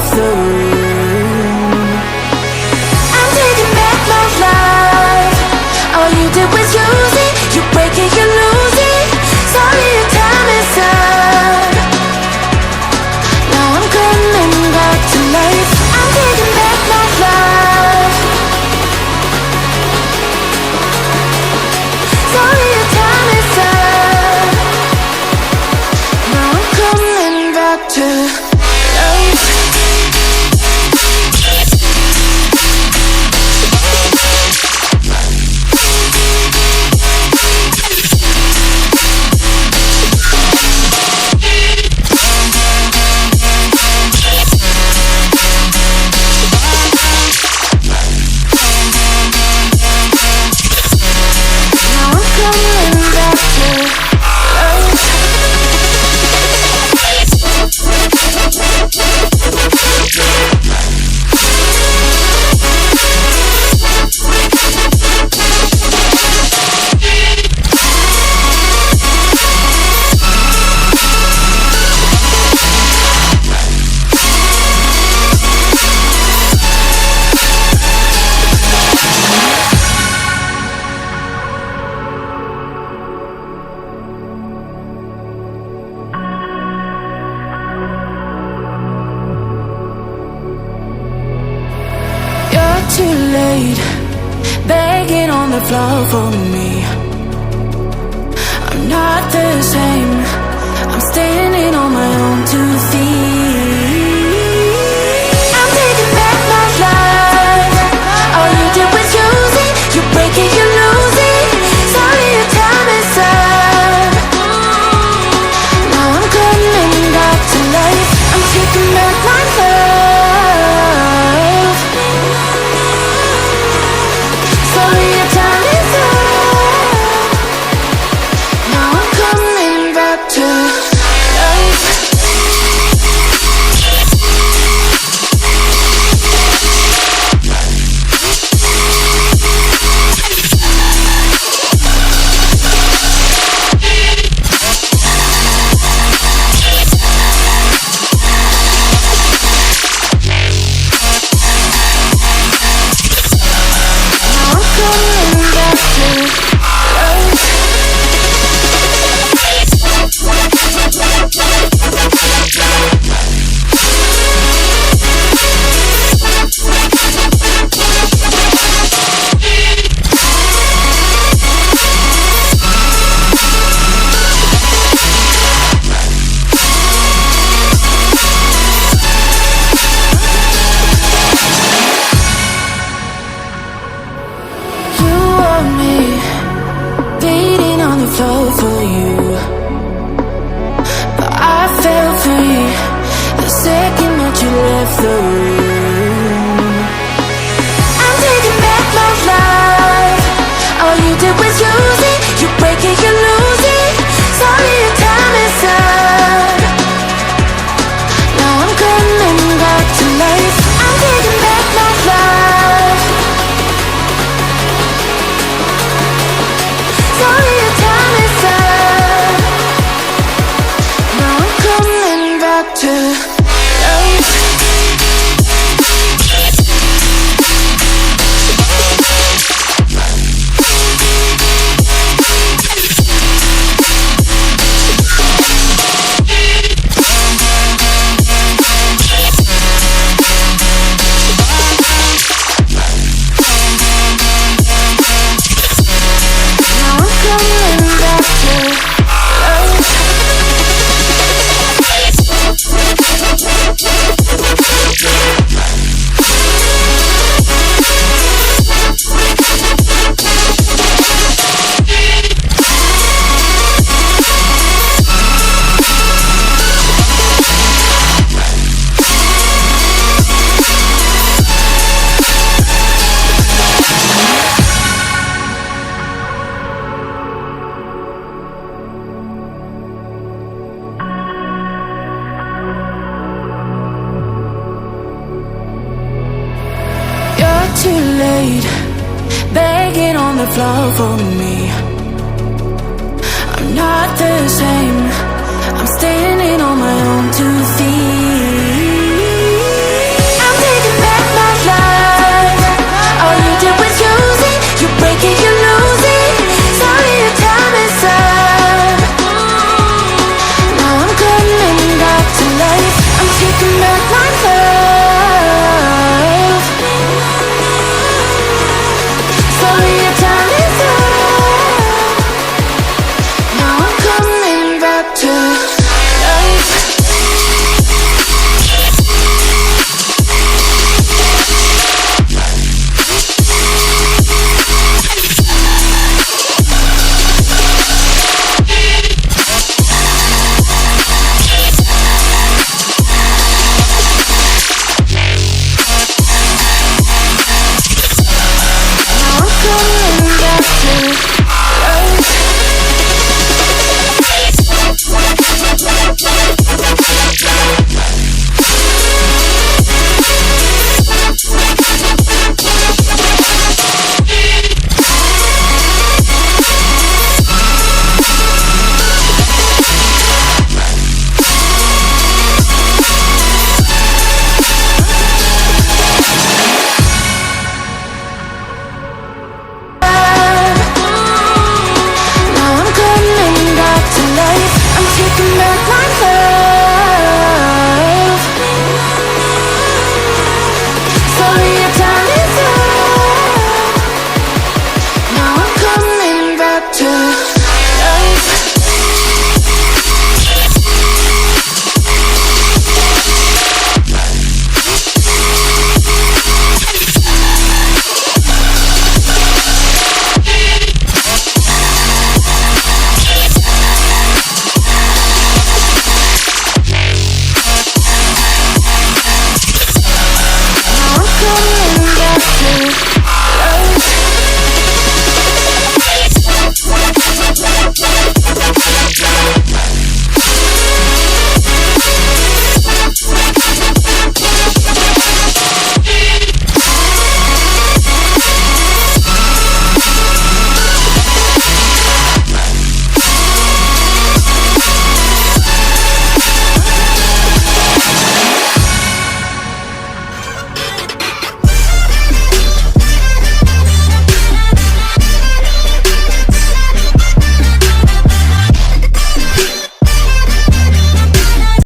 left the room. I'm taking back my life. All you did was use it. You break it, you lose it. Sorry, your time is up. Now I'm coming back to life. I'm taking back my life. Sorry, your time is up. Now I'm coming back to life. Too late, begging on the floor for me. I'm not the same. I'm standing on my own 2 feet. I'm taking back my life. All you did was use it. You break it, you lose it. Sorry, your time is up. Now I'm coming back to life. I'm taking back my life. Sorry, your time is up. Now I'm coming back to life. Fall for you, but I fell free the second that you left the room. I'm taking back my life. All you did was use it. You break it, you lose it. Sorry, your time is up. Now I'm coming back to life. I'm taking back my life. Sorry, your time is up. Now I'm coming back to life. Too late, begging on the floor for me. I'm not the same. I'm standing on my own 2 feet. taking back